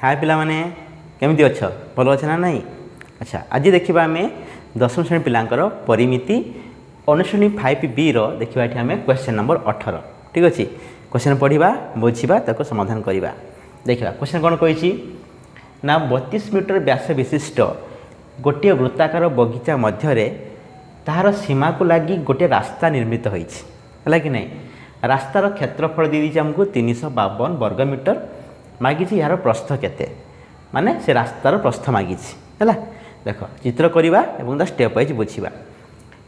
हाय पिला माने केमिति अछ भल अच्छे ना नहीं। अच्छा आज देखा आम दशम श्रेणी पिलांकर परिमिति अनुश्रेणी 5B देखा ये आम क्वेश्चन नंबर 18 ठीक अच्छे। क्वेश्चन पढ़ा बुझा ताको समाधान करवा। देखा क्वेश्चन कौन कही ना 32 मीटर व्यास विशिष्ट गोटे वृत्ताकार बगीचा मध्य तार सीमा को लगी गोटे रास्ता निर्मित है कि नहीं। रास्तार क्षेत्रफल दी आमको 352 वर्ग मीटर मागिच यार प्रस्थ केते माने से रास्तार प्रस्थ मागिच है। देख चित्र करवा और स्टेप वाइज बुझा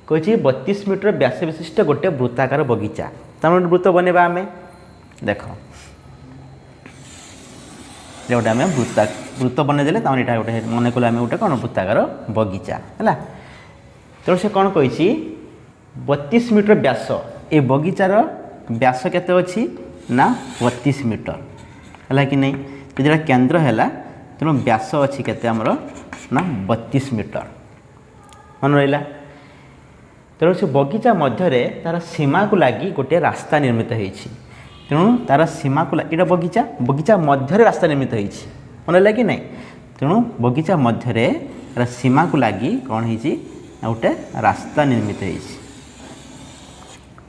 कही 32 मीटर व्यास विशिष्ट गोटे वृत्ताकार बगीचा तमें वृत्त बनवा आम देख गोटे आम वृत्त बनईदे तमें गोटे मन कल आम गोटे कौन वृत्ताकार बगीचा है। तेणु से कौन कही 32 मीटर व्यास ये बगीचार व्यास केते अच्छी ना 32 मीटर है कि नहीं। जो केन्द्र है तेणु व्यास अच्छी केते आमर ना 32 मीटर मन रहा। तेणु से बगीचा मध्य तार सीमा को लगी गोटे रास्ता निर्मित होती तेणु तार सीमा को यहाँ बगीचा बगीचा मध्य रास्ता निर्मित होती मन रहा कि नहीं। तेणु बगीचा मध्य तार सीमा को लगी कौन हो गोटे रास्ता निर्मित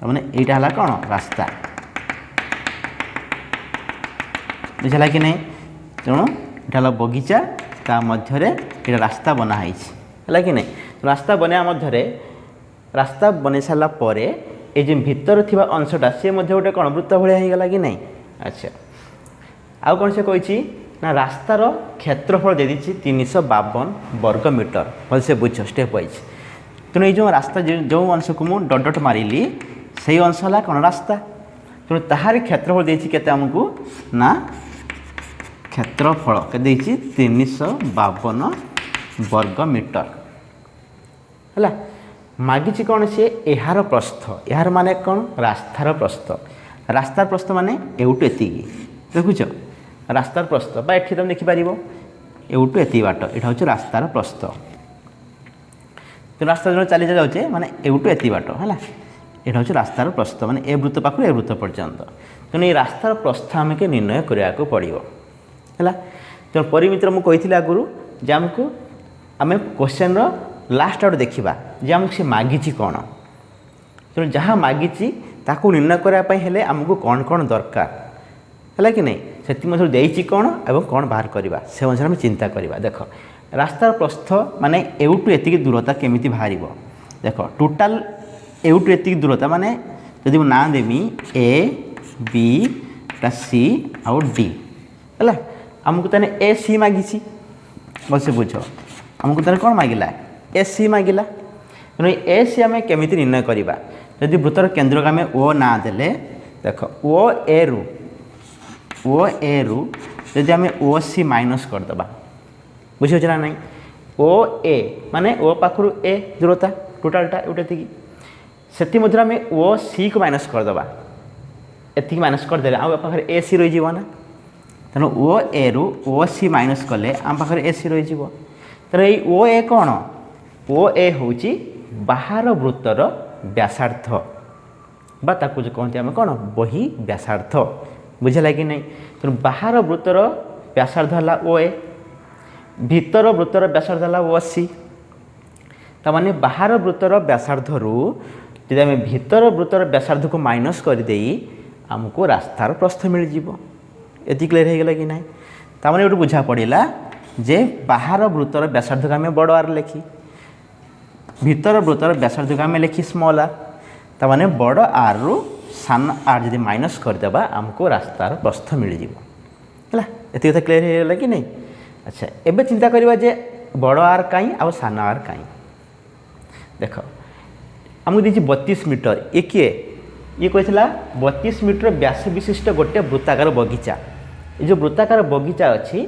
होने यहाँ है कौन रास्ता बुझला कि नहीं। तेणु यहाँ बगीचा ता मध्य ये रास्ता बनाई है कि नहीं। रास्ता बनवा मध्य रास्ता बन सारापर ये जो भीतर थी अंशटा सी गोटे कौन वृत्त भाया होगा कि नहीं। अच्छा आउ कौन से कही ना रास्तार क्षेत्रफल दे दी 352 वर्ग मीटर भल से बुझ स्टेप वाइज। तेणु ये रास्ता जो अंश को मुझे डट डट मारिली से अंश है कौन रास्ता तेणु ताहार क्षेत्रफल देती केते आमको ना क्षेत्रफल के 352 वर्ग मीटर है। मागिची कौन सी यार प्रस्थ यार माने कौन रास्तार प्रस्थ रास्तार प्रस्थ माने एवटू एति देखुच रास्तार प्रस्थ बा एठी तुम देखिपार एवटू एति बाट यहाँ हूँ रास्तार प्रस्थ। तो रास्ता जो चली जाऊे माने एवटू एति बाट है यहाँ हूँ रास्तार प्रस्थ माने ए वृत्त पाखु ए वृत्त पर्यंत। तेणु ये रास्तार प्रस्थ आम के निर्णय करने पड़ो है। तेणु परिमितर मुझे आगुरी जे आमको आम क्वेश्चन लास्ट आउट देखा जे आमको सी मागिची कौन। तेणु जहाँ मागिची ताकू निर्णय करने आमको कौन कौन दरकार है कि नहीं से देती कौन एवं कौन बाहर करवा से अनुसार आम चिंता करवा। देख रास्तार प्रस्थ माने एवटू एति दूरता केमिति बाहर देख टोटाल एवटू एति दूरता माने जदि ना देमी ए बी सी आउ डी है आमको ताने ए सी मागिची बस से बुझ आमको ताने कौन मागिला ए सी मागिला। तेणु ए सी आम केमिति निर्णय करवा जदि वृत्तर केन्द्र को आम ओ ना देले देख ओ ए रु जदि आम ओ सी माइनस करदे बुझे ना नहीं। ओ ए माने ओ पाखु ए दूरता टोटालटा एवटे से मध्य आम ओ सी को माइनस करदे एति माइनस करदे आम पाखे ए सी रही ना। तेणु ओ ए रु ओ सी माइनस कले आम पाखे ए सी रही। तेणु ये ओ ए कौन ओ ए हूँ बाहर वृत्तर व्यासार्थ बा ताकू जो कहते आम कौन बही व्यासार्थ बुझला कि नहीं। तेणु बाहर वृत्तर व्यासार्ध है ओ ए भीतर वृत्तर व्यासार्ध है ओ सी ताने बाहर वृत्तर व्यासार्ध रु जब आम भीतर वृत्तर व्यासार्ध को माइनस करदे आमको रास्तार प्रस्थ मिल ये क्लियर हो गला कि नहीं। ताने ये बुझा पड़ा जे बाहर वृत्तर व्यासार्ध को आम बड़ आर लिखी भीतर वृत्तर व्यासार्ध को आम लिखी स्मॉल आर ताने बड़ आर रु सान आर जब माइनस करदेबा आमको रास्तार प्रस्थ मिल है ये कथा क्लियर हो गला कि नहीं। अच्छा एबे चिंता करवा जे बड़ आर कहीं आ सान आर कहीं देख आमको दी 32 मीटर ये किए ये कही 32 मीटर व्यास विशिष्ट गोटे वृत्ताकार बगीचा ये जो वृत्ताकार बगीचा अच्छी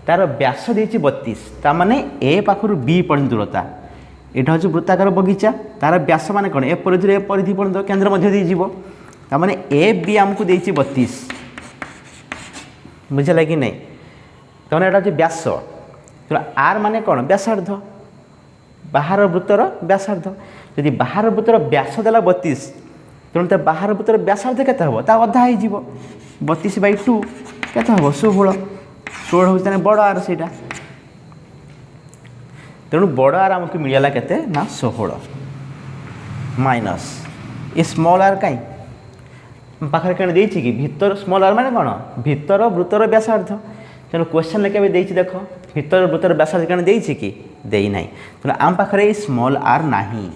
तार व्यास देती 32 ताने ए पाखर बी पर्यंत दूरता यहाँ हूँ वृत्ताकार बगीचा तार व्यास मान कौन ए परिधि पर्यंत केन्द्र मध्य दीजिव ताने ए बी आमको देती 32 बुझला कि नहीं। तमें यहाँ हूँ व्यास तो आर माने कौन व्यासार्ध बाहर वृत्तर व्यासार्ध जदि बाहर वृत्तर व्यास देला 32 तेणु तो बाहर वृत्तर व्यासार्ध केते हम ता अधा हो 32/2 केते हम 16 16 हूँ बड़ आर से तेणु बड़ आर आमको मिलला केते ना 16 माइनस ये स्मॉल आर कहीं पाखे कण देछि कि भितर स्मॉल आर माने कौन भितर वृत्तर व्यासार्ध तेणु क्वेश्चन लेके भी देछि देख भितर वृत्तर व्यासार्ध कण देछि कि देई नाही तेणु आम पाखे स्मॉल आर नाही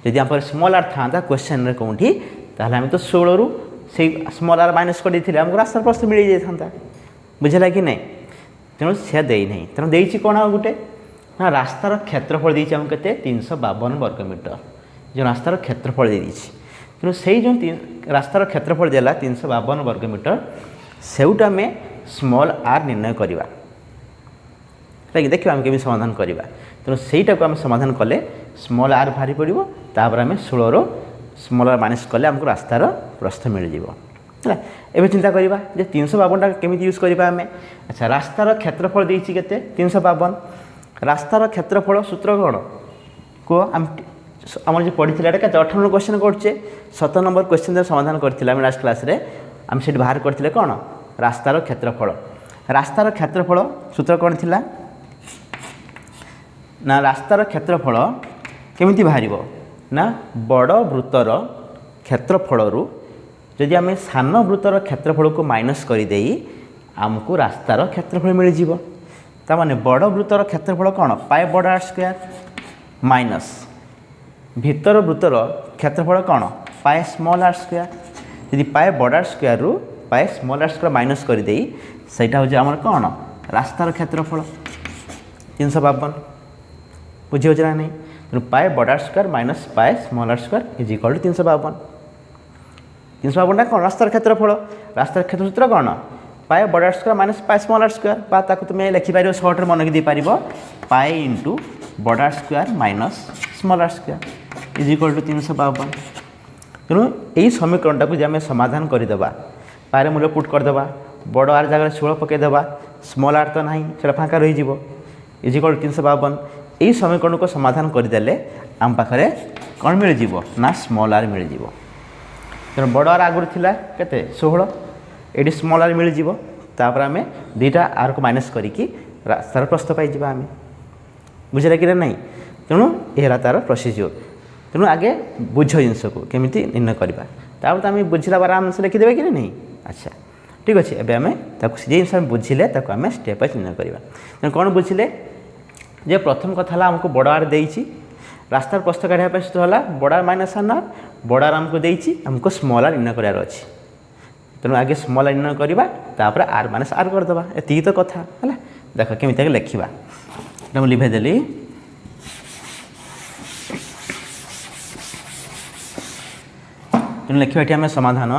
यदि आम पाखे स्मॉल आर था क्वेश्चन रे कोठी ताहले हम तो 16 रु से स्मॉल आर माइनस कर देथिले हमको रास्ता प्रश्न मिल जाय थांता बुझला कि नहीं तेणु से देई नहीं तेणु देछि कोन आ गुटे ना रास्तार क्षेत्रफल देछि हम केते 352 वर्ग मीटर जो रास्तार क्षेत्रफल देछि तेणु से जो रास्तार क्षेत्रफल देला 352 वर्ग मीटर सेउटा में स्मॉल आर निर्णय करवा देखिए आम केमी समाधान करवा तेणु सहीटा को आम समाधान कले स्मॉल आर बाहरी पड़ो तापर आम 16 रो स्मॉल आर माइनस कले आमको रास्तार प्रस्थ मिल है एवं चिंता करवा जे 352 केमी यूज करवा आम अच्छा रास्तार क्षेत्रफल देछि केते 352 रास्तार क्षेत्रफल सूत्र कौन को आम जो पढ़ी था 18 नंबर क्वेश्चन करचे 17 नंबर क्वेश्चन समाधान करथिला लास्ट क्लास रे आम से बाहर करथिले कौन रास्तार क्षेत्रफल सूत्र कौन थिला ना रास्तार क्षेत्रफल केमिति बाहरिबो ना बड़ वृत्तर क्षेत्रफल रु जदि आम सान वृत्तर क्षेत्रफल को माइनस कर देई आमको रास्तार क्षेत्रफल मिल जिवो ता माने बड़ वृत्तर क्षेत्रफल कौन पाए बड़ आर स्क्वायर माइनस भितर वृत्तर क्षेत्रफल कौन पाए स्मॉल आर स्क्वायर यदि पाए बड़ आर स्क्वायर रु पाए स्मॉल आर स्क्वायर माइनस कर देई सेटा हो आमर कौन रास्तार क्षेत्रफल 352 बुझी हो ना नहीं तेणु पाए बड़ R square minus pi small R square is equal to 352 कौन रास्तार क्षेत्रफल रास्तार क्षेत्र सूत्र कौन पाए बड़ R square minus pi small R square बा ताको तुम लिखिपार सर्ट मन की देपार पाए इंटू बड़ R square minus small R square is equal to 352 तेणु यही समीकरणटा को आम समाधान करदेबा पाए मूल्य पुट करदेबा बड़ आर जगह 16 पकईदेबा स्मॉल आर तो नहीं से फाँका रही इज इक्वल टू 352 यही समीकरण को समाधान करदेले आम पाखे कौन मिल ना स्मॉल आर मिल तेणु बड़ आर आगुरी थिला केते 16 ये स्मॉल आर मिल तापर आम दुईटा आर को माइनस करिकी रास्तार प्रस्थ पाई आम बुझे कि नहीं तेणु यह तार प्रोसीजर तेणु आगे बुझ जिनस को केमी निर्णय करवा तापर आम बुझला बार आम से लिखिदेवे कि नहीं अच्छा ठीक अच्छे एवं आम जिस बुझिले आम स्टेप वाइज निर्णय करवा तेणु कौन बुझिले जे प्रथम कथा आमको बड़ आर देछि रास्तार प्रस्थ काढ़ा सूत्र है बड़ आर माइनस आर बड़ आर आमको देछि आमको स्मॉल आर निर्णय करार अच्छी तेणु आगे स्मॉल आर निर्णय करवा तापर आर माइनस आर करदे एति तो कथा है देख केमी लिखा मुझे लिभेदेली तेणु लिखा ये समाधान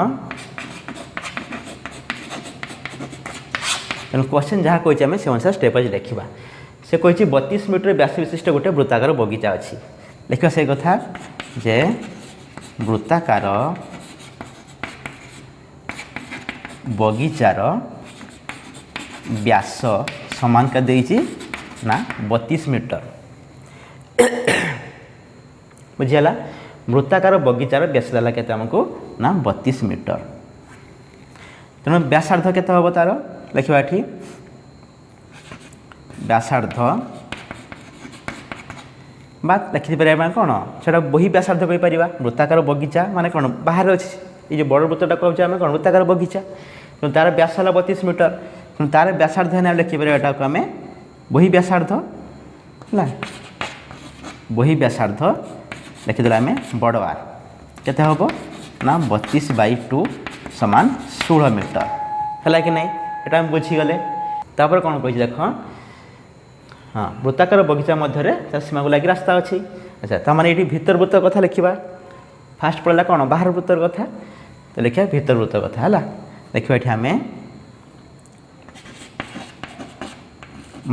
तेणु क्वेश्चन जहाँ कही आम से अनुसार स्टेप वाइज लिखा से कही 32 मीटर व्यास विशिष्ट गोटे वृत्ताकार बगीचा अच्छी लिखा से कथा जे वृत्ताकार बगीचार व्यास समान का देछि ना 32 मीटर बुझीगला वृत्ताकार बगीचार व्यास देला केते हमको ना 32 मीटर तेणु व्यासार्ध केते हम तार लिखा ये व्यासार्ध बात लिखिपर कौन से बही व्यासार्ध कहीपर वृत्ताकार बगीचा माने कौन बाहर अच्छे ये बड़ वृत्तटा कहूँ आम कौन वृत्ताकार बगीचा तेणु तार व्यास है 32 मीटर तेणु तार व्यासार्ध है लिखिपर यहाँ आम बही व्यासार्ध है बही व्यासार्ध लिखिदेला आम बड़ आर केते हम ना 32/2 समान 16 मीटर है कि नहीं यहाँ आम बुझीगले तापर कौन कही देख हाँ वृत्ताकार बगीचा मध्य सीमा को लगी रास्ता अच्छी अच्छा ताने ये भीतर वृत्त कथा लिखा फास्ट पड़ा कौन बाहर वृत्तर कथा तो लिखा भीतर वृत्त कथा है देखिए ये आम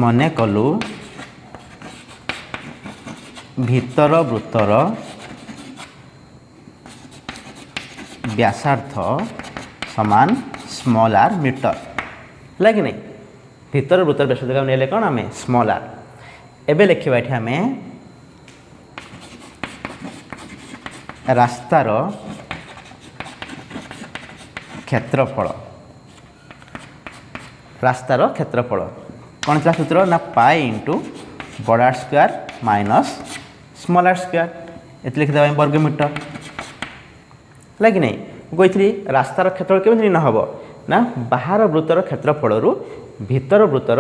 मन कलु भीतर वृत्तर व्यासार्ध समान स्मॉल आर मीटर है कि नहीं भीतर वृत्तर व्यासार्ध का नेले कौन आम स्मॉल आर एबे लिखा ये आम रास्तार क्षेत्रफल रास्तार क्षेत्रफल कौन था सूत्र ना पाई इंटू बड़ R square minus small R square ये लिखिदेवा वर्ग मीटर है कि नहीं कही रास्तार क्षेत्रफल केमी निर्णय हम ना बाहर वृत्तर क्षेत्रफल भीतर वृत्तर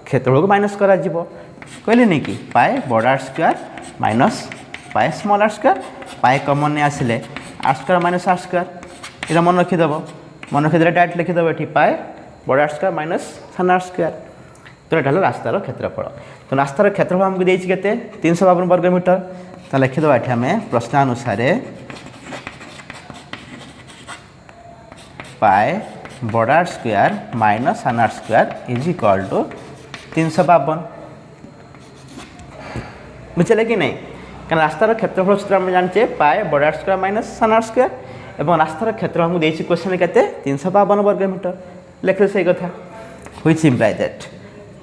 क्षेत्रफल को माइनस करा कहले नहीं कि पाए बड़ R square minus pi small R square pi common नहीं आसिले R square minus R square ये मन रखीदेव मन रखीदे डायरेक्ट लिखिदेव ये पाए बड़ आर स्क्वायर माइनस सान आर स्क्वायर तो यहाँ रास्तार क्षेत्रफल तो रास्तार क्षेत्रफल आमको देती के 352 वर्ग मीटर तो लिखिदेवा ये आम प्रश्नानुसार पाए बड़ आर स्क्वायर माइनस सान R square is equal to 352 बुझे कि नहीं क्या रास्तार क्षेत्रफल सूत्र आम जाने पाए बड़ आर स्क्वायर माइनस सान आर स्क्वायर और रास्तार क्षेत्रफल हमको देती क्वेश्चन के 352 वर्ग मीटर लिखे से कथा व्हिच इम्प्लाई दैट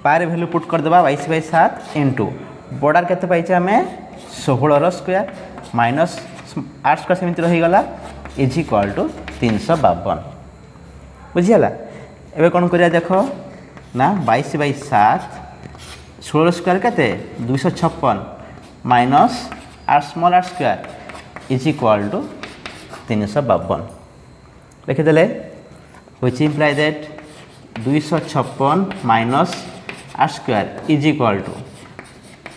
पाए वैल्यू पुट करदे 22/7 इंटू बड़ आर के पाइचे आम 16 स्क्वायर माइनस आर स्क्वायर सेमती रहीगला इज इक्वल टू 352 बुझीगला एवं कौन करिया देख ना 22/7 16 स्क्वायर के 256 minus R small R square is equal to 352 लिखिदे which imply that 256 minus R square is equal to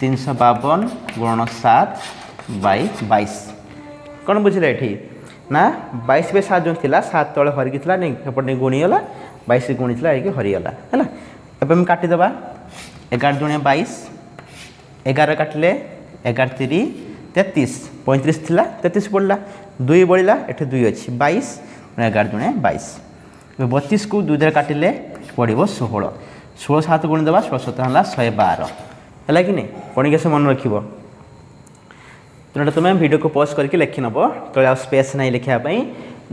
352 गुणन 7/22 कौन बुझे ये ना 22/7 जो थिला 7 तले हरिकी थिला नहीं एपटे गुणीगला 22 गुणीला ये हरीगला है एवं काटिदेवा 11 दूनी 22 11 काटिले 11 3 33 35 थिला 33 पड़ा 2 बढ़ला ये 2 अच्छी 22 11 दूनी 22 32 को 2 द्वारा काटिले पड़ो 16 16 7 गुणी देवा 16 7 है 112 है कि नहीं पढ़ी कैसे मन रख तो तुम्हें वीडियो को पॉज करके लिखि नब तो आ स्पेस नहीं लिखापी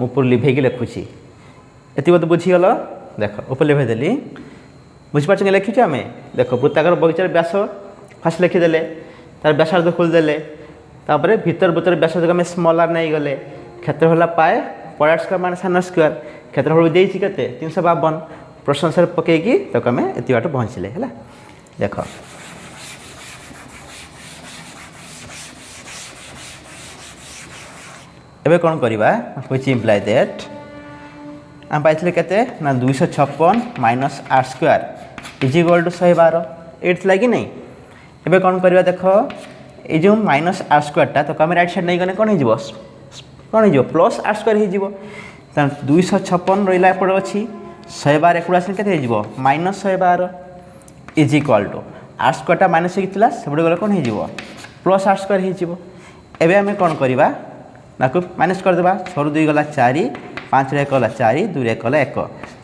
ऊपर लिभेक लिखुची ये मत बुझीगल देख ऊपर लिभेदेली बुझीपार कि लिखी आम देख वृत्ताकार बगीचार व्यास फास्ट लिखिदेले तार व्यासार्ध खोलदेले भीतर वृत्तर व्यासार्ध आम स्मॉल आर नहीं गले क्षेत्रफल पाए बड़ आर स्क्वायर माइनस सान आर स्क्वायर क्षेत्रफल देती के 352 प्रश्न अनुसार पकईकी तक आम एत बाट पहुँचले है देख एबे कौन करवा व्हिच इम्प्लाई दैट आम पाइले के ना 256 minus R square is equal to 112 एट थी कि नहीं एबे कौन करवा देख ये जो माइनस आर स्क्वायर तो आम राइट साइड नहीं गले कौन हो प्लस आर स्क्वायर हो 256 रहा एपटे अच्छी 112 एपट आस के minus 112 is equal to R square minus होता सेपटे गले कौन हो प्लस आर स्क्वायर हो आम कौन करवा ना माइनस करदे 6 2 गला 4 5 1 गला 4 2 1 गला 1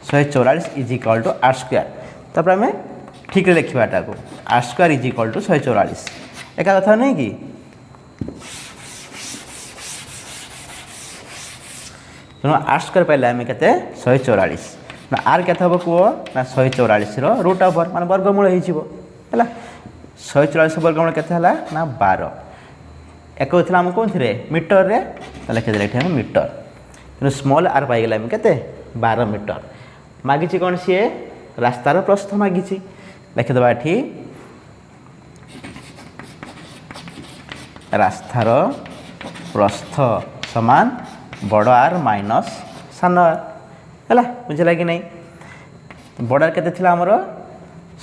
144 is equal to R square तापर आम ठीक लिखाटा को R square is equal to 144 एका कथा नहीं कि तेणु आर स्क्वायर पाइले आम के 144 ना आर के हम कह ना 144 रूट ओवर मान वर्गमूल है 144 वर्गमूल के ना 12 एक आम कौन थे मीटर रे तो लिखिदे ये मीटर तेणु स्मॉल आर पाईगला आम के 12 मीटर मागिची कौन सी रास्तार प्रस्थ मागिची लिखिदेवा ये रास्तार प्रस्थ समान बड़ आर माइनस सान आर है बुझला कि नहीं बड़ आर के आमर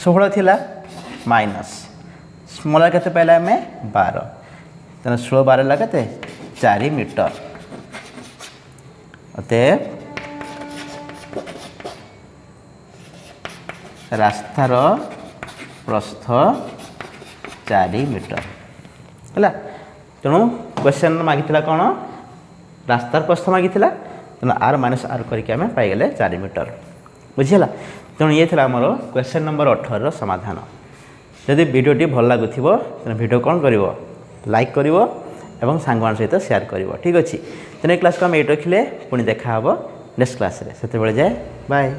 16 थिला माइनस स्मॉल आर के पाइला आम 12 तेना 16 12 के 4 मीटर अतएव रास्तार प्रस्थ 4 मीटर है तेणु क्वेश्चन मागी कौन रास्तार प्रस्थ मागी तेणु आर माइनस आर करके आम पाईगले 4 मीटर बुझीगला तेणु ये आमर क्वेश्चन नंबर 18 समाधान जदि वीडियोटी भल लगुव तेना वीडियो कौन कर लाइक कर एवं सांगमान सहित शेयर कर ठीक अच्छे तेना क्लास को आम ये रखिले पुणी देखा नेक्स्ट क्लास से जाए बाय।